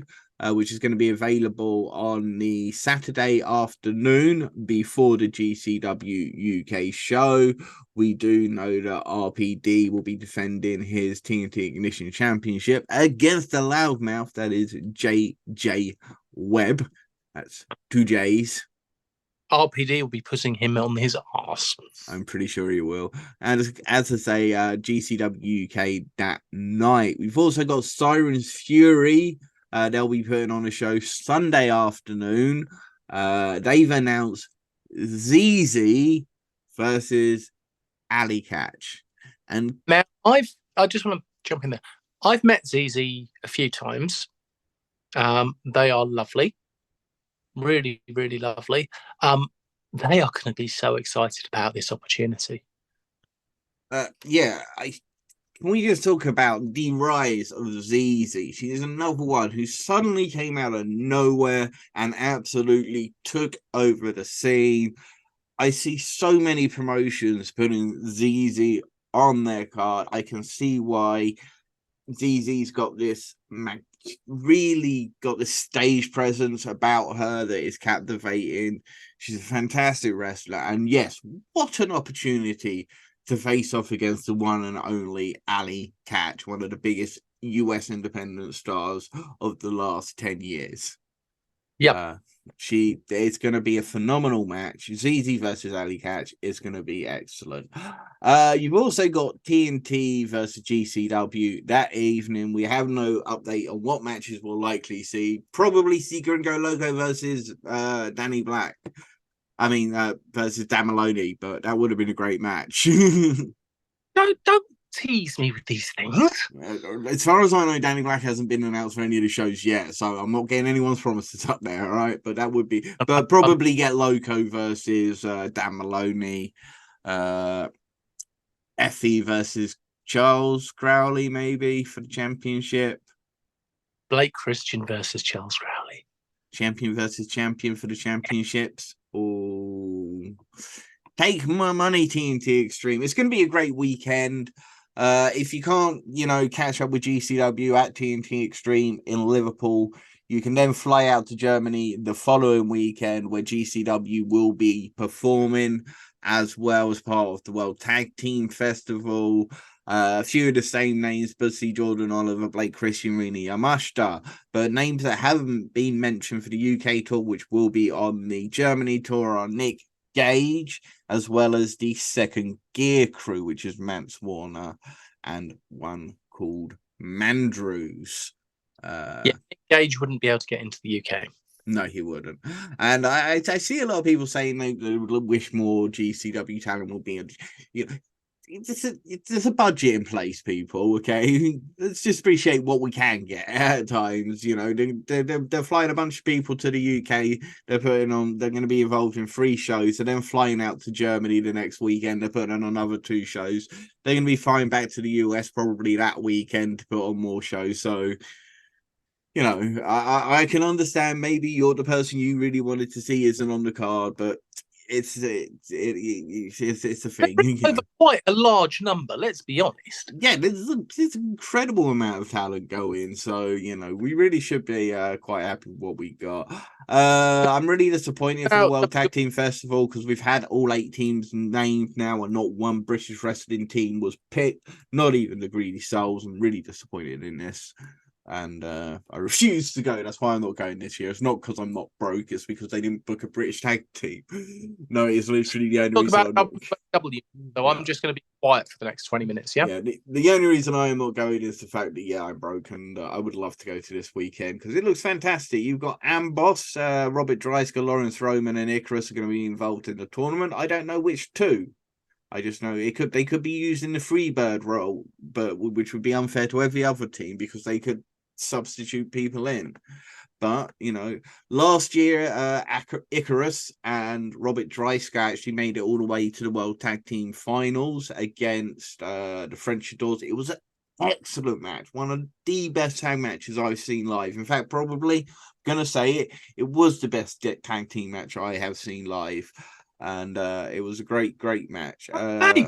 which is going to be available on the Saturday afternoon before the GCW UK show. We do know that RPD will be defending his TNT Ignition Championship against the loudmouth that is JJ Webb. That's 2 J's. RPD will be putting him on his ass. I'm pretty sure he will. And as I say, GCW UK that night. We've also got Sirens Fury. They'll be putting on a show Sunday afternoon. They've announced ZZ versus Alley Catch. And now I just want to jump in there. I've met ZZ a few times. They are lovely. Really, really lovely. They are going to be so excited about this opportunity. Can we just talk about the rise of ZZ? She is another one who suddenly came out of nowhere and absolutely took over the scene. I see so many promotions putting ZZ on their card. I can see why. ZZ's got this really got this stage presence about her that is captivating. She's a fantastic wrestler, and yes, what an opportunity to face off against the one and only Alley Catch, one of the biggest US independent stars of the last 10 years. Yep. It's going to be a phenomenal match. ZZ versus Ali Catch is going to be excellent. You've also got TNT versus GCW that evening. We have no update on what matches we'll likely see. Probably see Gringo Loco versus Danny Black. I mean, versus Dan Maloney, but that would have been a great match. Don't tease me with these things. As far as I know, Danny Black hasn't been announced for any of the shows yet, so I'm not getting anyone's promises up there, all right? But that would be, but probably get Loco versus Dan Maloney, Effie versus Charles Crowley, maybe for the championship. Blake Christian versus Charles Crowley. Champion versus champion for the championships. Oh, take my money, TNT Extreme. It's going to be a great weekend. If you can't, catch up with GCW at TNT Extreme in Liverpool, you can then fly out to Germany the following weekend where GCW will be performing as well as part of the World Tag Team Festival. A few of the same names, Bussy, Jordan Oliver, Blake Christian, Rini Yamashita, but names that haven't been mentioned for the UK tour, which will be on the Germany tour, are Nick Gage, as well as the Second Gear crew, which is Mance Warner and one called Mandrews. Nick Gage wouldn't be able to get into the UK. No, he wouldn't. And I see a lot of people saying they wish more GCW talent will be. There's a budget in place, people. Okay, let's just appreciate what we can get at times. They're flying a bunch of people to the UK. They're going to be involved in 3 shows, and then flying out to Germany the next weekend. They're putting on another 2 shows. They're going to be flying back to the US probably that weekend to put on more shows. So, I can understand maybe you're the person you really wanted to see isn't on the card, but it's a thing. Over quite a large number, let's be honest. Yeah, there's an incredible amount of talent going, so we really should be quite happy with what we got. I'm really disappointed for the World Tag Team Festival because we've had all 8 teams named now, and not one British wrestling team was picked, not even the Greedy Souls. I'm really disappointed in this. And I refuse to go. That's why I'm not going this year. It's not because I'm not broke. It's because they didn't book a British tag team. No, it's literally the only reason. I'm just going to be quiet for the next 20 minutes. Yeah. The only reason I am not going is the fact that I'm broke, and I would love to go to this weekend because it looks fantastic. You've got Amboss, Robert Dreisker, Lawrence Roman, and Icarus are going to be involved in the tournament. I don't know which 2. I just know they could be used in the Freebird role, but which would be unfair to every other team because they could substitute people in. But last year Icarus and Robert Dreisker actually made it all the way to the World Tag Team Finals against the French Adors. It was an excellent match, one of the best tag matches I've seen live. In fact, probably gonna say it was the best tag team match I have seen live, and it was a great match. Hey!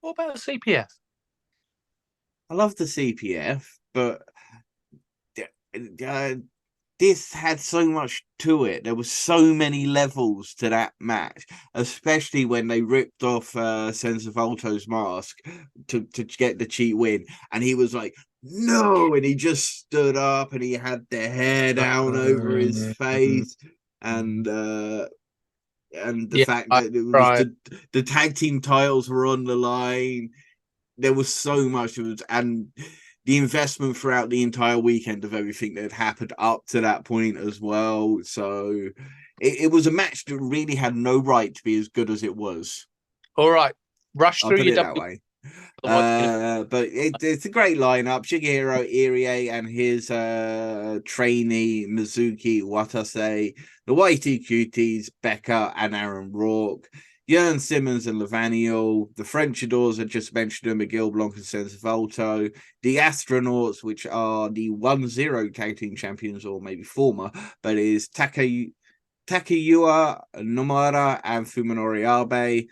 What about the CPF? I love the CPF, but this had so much to it. There was so many levels to that match, especially when they ripped off Senza Volto's mask to get the cheat win. And he was like, no, and he just stood up and he had the hair down over his face. And the fact that it was the tag team titles were on the line. There was so much. And the investment throughout the entire weekend of everything that had happened up to that point as well. So it was a match that really had no right to be as good as it was. All right. Rush through your that way. But it's a great lineup. Shigeru Irie and his trainee Mizuki Watase, the Whitey Cuties, Becca and Aaron Rourke, Jörn Simmons and Lavaniel, the French Adors I just mentioned them, Miguel Blanc and Senza Volto, the Astronauts, which are the 1-0 tag team champions, or maybe former, but is Takayua Nomura and Fuminori Abe,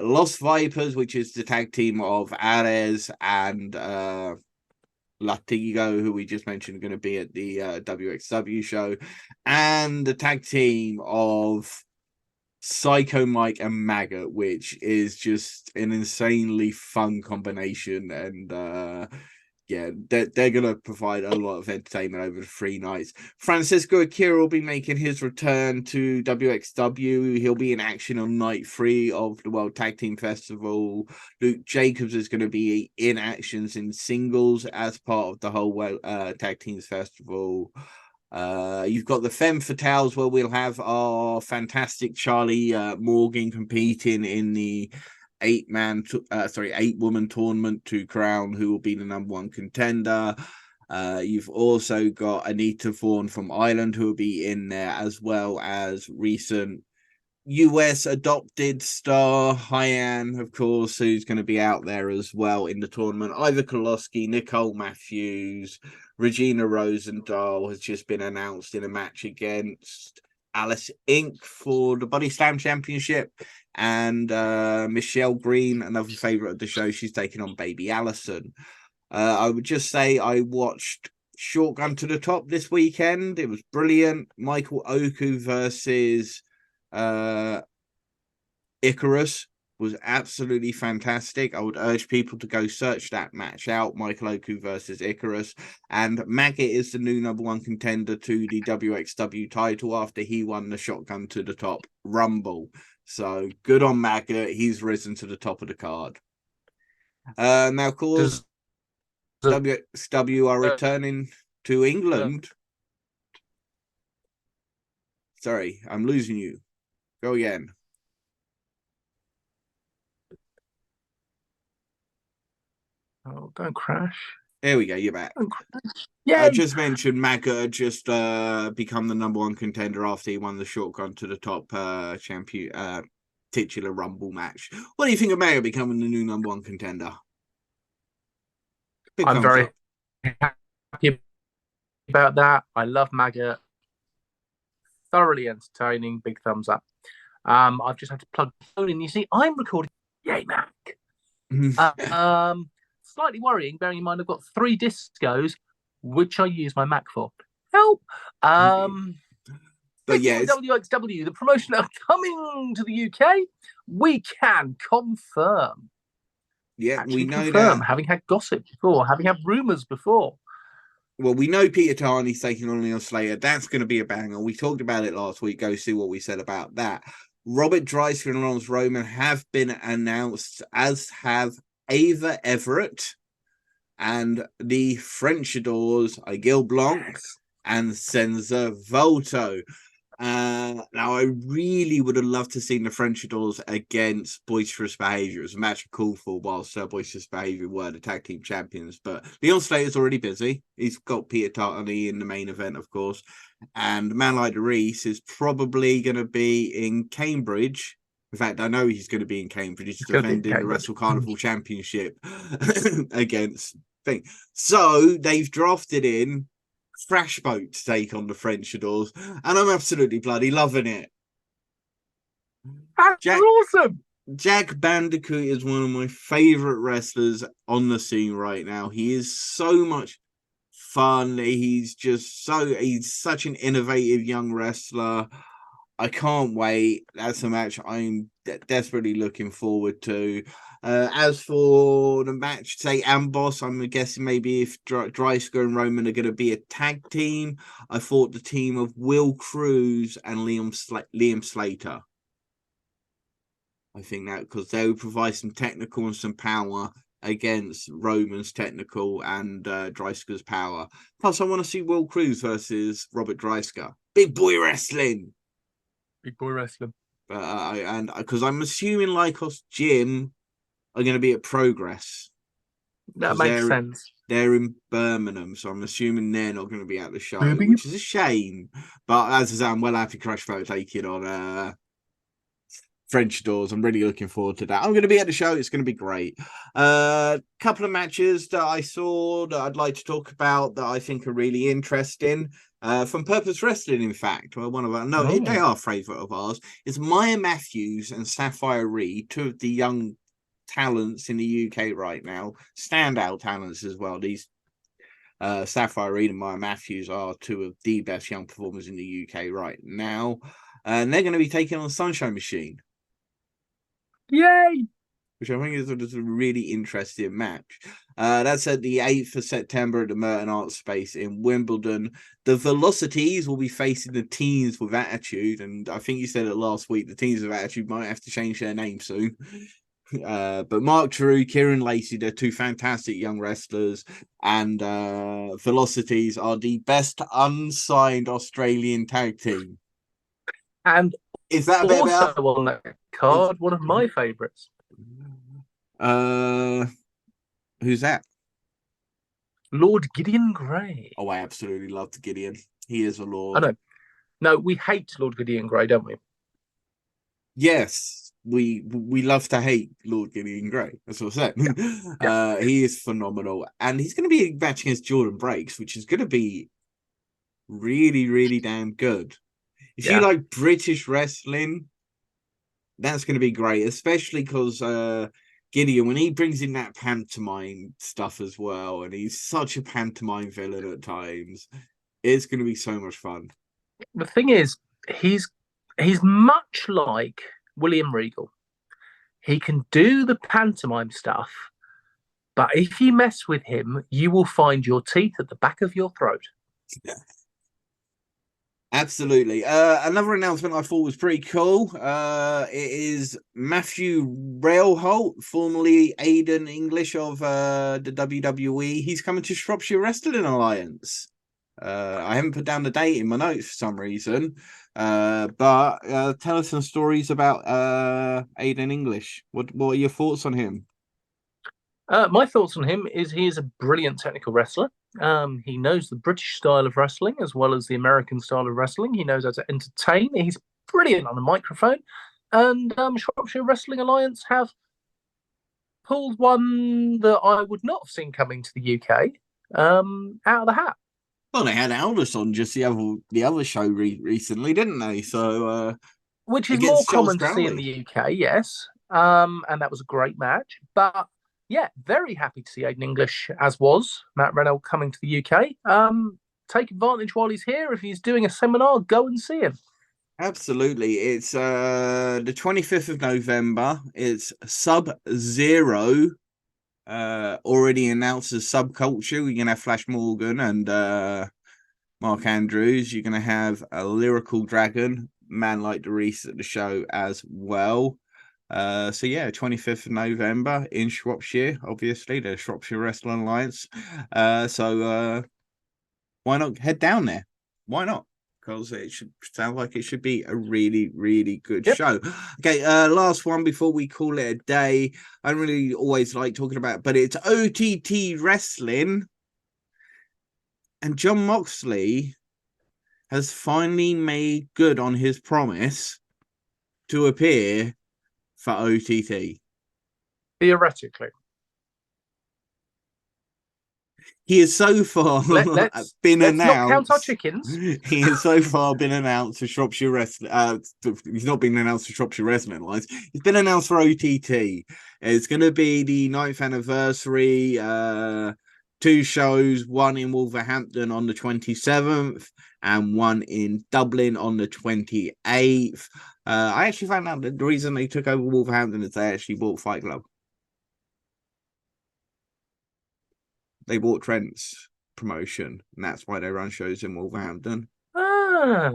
Los Vipers, which is the tag team of Ares and Latigo, who we just mentioned, going to be at the WXW show, and the tag team of Psycho Mike and Maggot, which is just an insanely fun combination. And Yeah, they're going to provide a lot of entertainment over the 3 nights. Francisco Akira will be making his return to WXW. He'll be in action on night 3 of the World Tag Team Festival. Luke Jacobs is going to be in actions in singles as part of the whole Tag Teams Festival. You've got the Femme Fatales, where we'll have our fantastic Charlie Morgan competing in the 8-woman tournament to crown who will be the #1 contender. You've also got Anita Vaughan from Ireland who will be in there, as well as recent US adopted star Hyann, of course, who's going to be out there as well in the tournament. Ivor Koloski, Nicole Matthews, Regina Rosendahl has just been announced in a match against Alice Inc. for the Body Slam Championship. And Michelle Green, another favorite of the show, she's taking on Baby Allison. I would just say I watched Shotgun to the Top this weekend. It was brilliant. Michael Oku versus Icarus was absolutely fantastic. I would urge people to go search that match out, Michael Oku versus Icarus. And Maggot is the new #1 contender to the WXW title after he won the Shotgun to the Top Rumble. So good on Maggot. He's risen to the top of the card. Now, of course, WXW are returning to England. Sorry, I'm losing you. Go again. Oh, don't crash. There we go. You're back. Yeah, I just mentioned Maggot just become the #1 contender after he won the Shotgun to the Top champion titular Rumble match. What do you think of Maggot becoming the new #1 contender? Big I'm thumbs very up. happy about that. I love Maggot. Thoroughly entertaining. Big thumbs up. I've just had to plug the phone in. You see, I'm recording. Yay, Mac. Slightly worrying, bearing in mind I've got 3 discos, which I use my Mac for. Help. But yeah, WXW, the promotion are coming to the UK. We can confirm. Yeah, Actually we know confirm, that. having had gossip before, having had rumours before. Well, we know Peter Tarney's taking on Leon Slater. That's going to be a banger. We talked about it last week. Go see what we said about that. Robert Dreisker and Lawrence Roman have been announced, as have Ava Everett and the French Adors, Gil Blanc and Senza Volto. Now, I really would have loved to see the French Adors against Boisterous Behaviour. It was a match called for whilst Boisterous Behaviour were the tag team champions. But Leon Slater's already busy. He's got Peter Tartany in the main event, of course. And Man Like the Reese is probably going to be in Cambridge. In fact, I know he's going to be in Cambridge. He's defending the Wrestle Carnival Championship against thing. So they've drafted in Crash Boat to take on the French Adors, and I'm absolutely bloody loving it. That's awesome. Jack Bandicoot is one of my favorite wrestlers on the scene right now. He is so much fun. He's such an innovative young wrestler. I can't wait. That's a match I'm desperately looking forward to. As for the match, say Amboss, I'm guessing maybe if Dreisker and Roman are going to be a tag team. I thought the team of Will Cruz and Liam Slater. I think that because they would provide some technical and some power against Roman's technical and Dreisker's power. Plus, I want to see Will Cruz versus Robert Dreisker. Big boy wrestling. Big boy wrestling. And because I'm assuming Lycos Gym are going to be at Progress. That makes sense. They're in Birmingham, so I'm assuming they're not going to be at the show, which is a shame. But as I say, I'm well happy Crash Vote taking on French Doors. I'm really looking forward to that. I'm going to be at the show. It's going to be great. Couple of matches that I saw that I'd like to talk about that I think are really interesting. From Purpose Wrestling, in fact, one of our they are a favourite of ours. It's Maya Matthews and Sapphire Reed, 2 of the young talents in the UK right now, standout talents as well. These Sapphire Reed and Maya Matthews are 2 of the best young performers in the UK right now, and they're going to be taking on Sunshine Machine. Yay! which I think is a really interesting match. That's at the 8th of September at the Merton Arts Space in Wimbledon. The Velocities will be facing the Teens with Attitude, and I think you said it last week, the Teens with Attitude might have to change their name soon. But Mark Drew, Kieran Lacey, they're two fantastic young wrestlers, and Velocities are the best unsigned Australian tag team. And is that a bit also better? On that card, one of my favourites. Who's that? Lord Gideon Grey. Oh, I absolutely loved Gideon. He is a lord. I know. No, we hate Lord Gideon Grey, don't we? Yes, we love to hate Lord Gideon Grey. That's what I said. Yeah. He is phenomenal, and he's going to be matching against Jordan Breaks, which is going to be really, really damn good. If you like British wrestling, that's going to be great, especially because Gideon, when he brings in that pantomime stuff as well, and he's such a pantomime villain at times, it's going to be so much fun. The thing is, he's much like William Regal. He can do the pantomime stuff, but if you mess with him, you will find your teeth at the back of your throat. Yeah. Absolutely. Another announcement I thought was pretty cool. It is Matthew Railholt, formerly Aiden English of the WWE. He's coming to Shropshire Wrestling Alliance. I haven't put down the date in my notes for some reason. But tell us some stories about Aiden English. What are your thoughts on him? My thoughts on him is he is a brilliant technical wrestler. He knows the British style of wrestling as well as the American style of wrestling. He knows how to entertain. He's brilliant on the microphone. And Shropshire Wrestling Alliance have pulled one that I would not have seen coming to the UK out of the hat. Well, they had Aldous on just the other show recently, didn't they? So, which is more common to see in the UK, yes. And that was a great match. But yeah, very happy to see Aiden English, as was Matt Reynolds, coming to the UK. Take advantage while he's here. If he's doing a seminar, go and see him. Absolutely. It's the 25th of November. It's Sub-Zero. Already announced as Subculture. We're gonna have Flash Morgan and Mark Andrews. You're gonna have a Lyrical Dragon, Man Like Doris at the show as well. So yeah, 25th of November in Shropshire, obviously, the Shropshire Wrestling Alliance. So why not head down there? Why not? Because it should sound like it should be a really, really good show. Okay, last one before we call it a day. I don't really always like talking about it, but it's OTT Wrestling. And John Moxley has finally made good on his promise to appear for OTT. Theoretically. He is so far been announced. Not count our chickens. He has so far been announced to Shropshire Wrestling. He's not been announced to Shropshire Wrestling Alliance. He's been announced for OTT. It's going to be the 9th anniversary. 2 shows, one in Wolverhampton on the 27th and one in Dublin on the 28th. I actually found out that the reason they took over Wolverhampton is they actually bought Fight Club. They bought Trent's promotion, and that's why they run shows in Wolverhampton. Ah,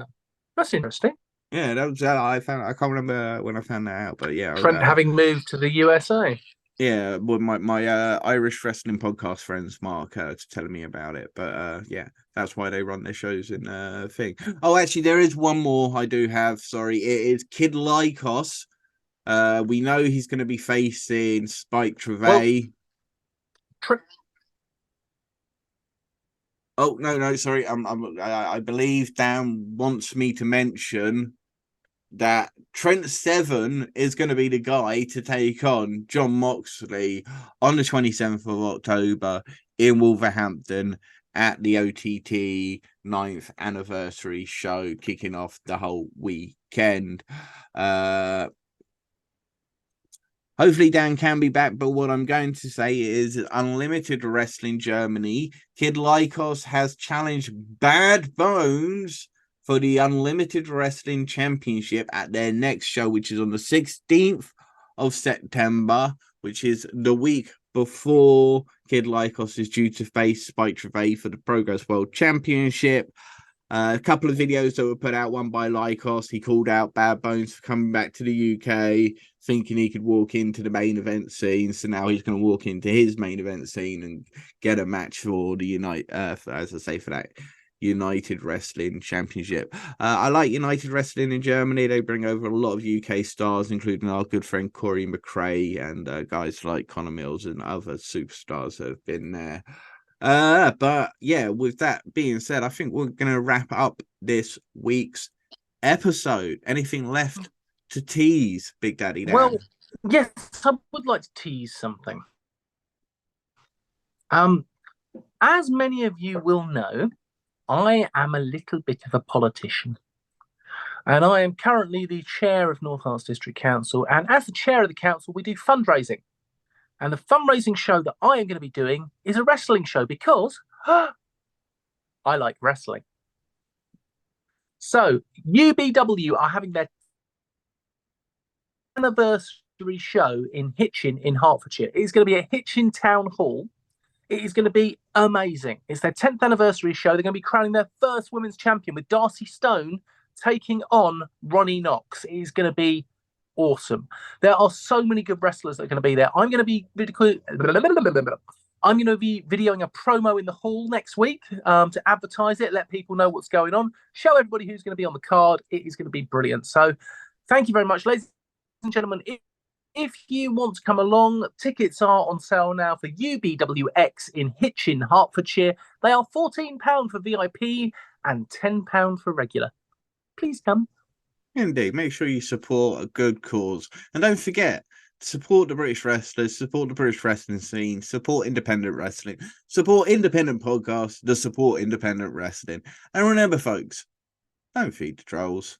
that's interesting. Yeah, that was I can't remember when I found that out, but yeah, Trent having moved to the USA. Yeah, well, my Irish wrestling podcast friends, Mark, telling me about it. But yeah, that's why they run their shows in thing. Oh, actually, there is one more I do have. Sorry, it is Kid Lycos. We know he's going to be facing Spike Trevay. Oh no, sorry. I believe Dan wants me to mention that Trent Seven is going to be the guy to take on John Moxley on the 27th of October in Wolverhampton at the OTT 9th anniversary show, kicking off the whole weekend. Hopefully Dan can be back, but what I'm going to say is Unlimited Wrestling Germany. Kid Lycos has challenged Bad Bones for the Unlimited Wrestling Championship at their next show, which is on the 16th of September. which is the week before Kid Lycos is due to face Spike Trevay for the Progress World Championship. A couple of videos that were put out, one by Lycos. He called out Bad Bones for coming back to the UK, thinking he could walk into the main event scene. So now he's going to walk into his main event scene and get a match for the for that United Wrestling Championship. I like United Wrestling in Germany. They bring over a lot of UK stars, including our good friend Corey McRae and guys like Connor Mills and other superstars that have been there. But yeah, with that being said, I think we're going to wrap up this week's episode. Anything left to tease, Big Daddy Dan? Well, yes, I would like to tease something. As many of you will know, I am a little bit of a politician. And I am currently the chair of North Arts District Council. And as the chair of the council, we do fundraising. And the fundraising show that I am going to be doing is a wrestling show because I like wrestling. So UBW are having their anniversary show in Hitchin in Hertfordshire. It's going to be at Hitchin Town Hall. It is going to be amazing. It's their 10th anniversary show. They're going to be crowning their first women's champion with Darcy Stone taking on Ronnie Knox. It is going to be awesome. There are so many good wrestlers that are going to be there. I'm going to be videoing a promo in the hall next week to advertise it, let people know what's going on, show everybody who's going to be on the card. It is going to be brilliant. So thank you very much, ladies and gentlemen. If you want to come along, tickets are on sale now for UBWX in Hitchin, Hertfordshire. They are £14 for VIP and £10 for regular. Please come. Indeed, make sure you support a good cause. And don't forget, support the British wrestlers, support the British wrestling scene, support independent wrestling, support independent podcasts, support independent wrestling. And remember, folks, don't feed the trolls.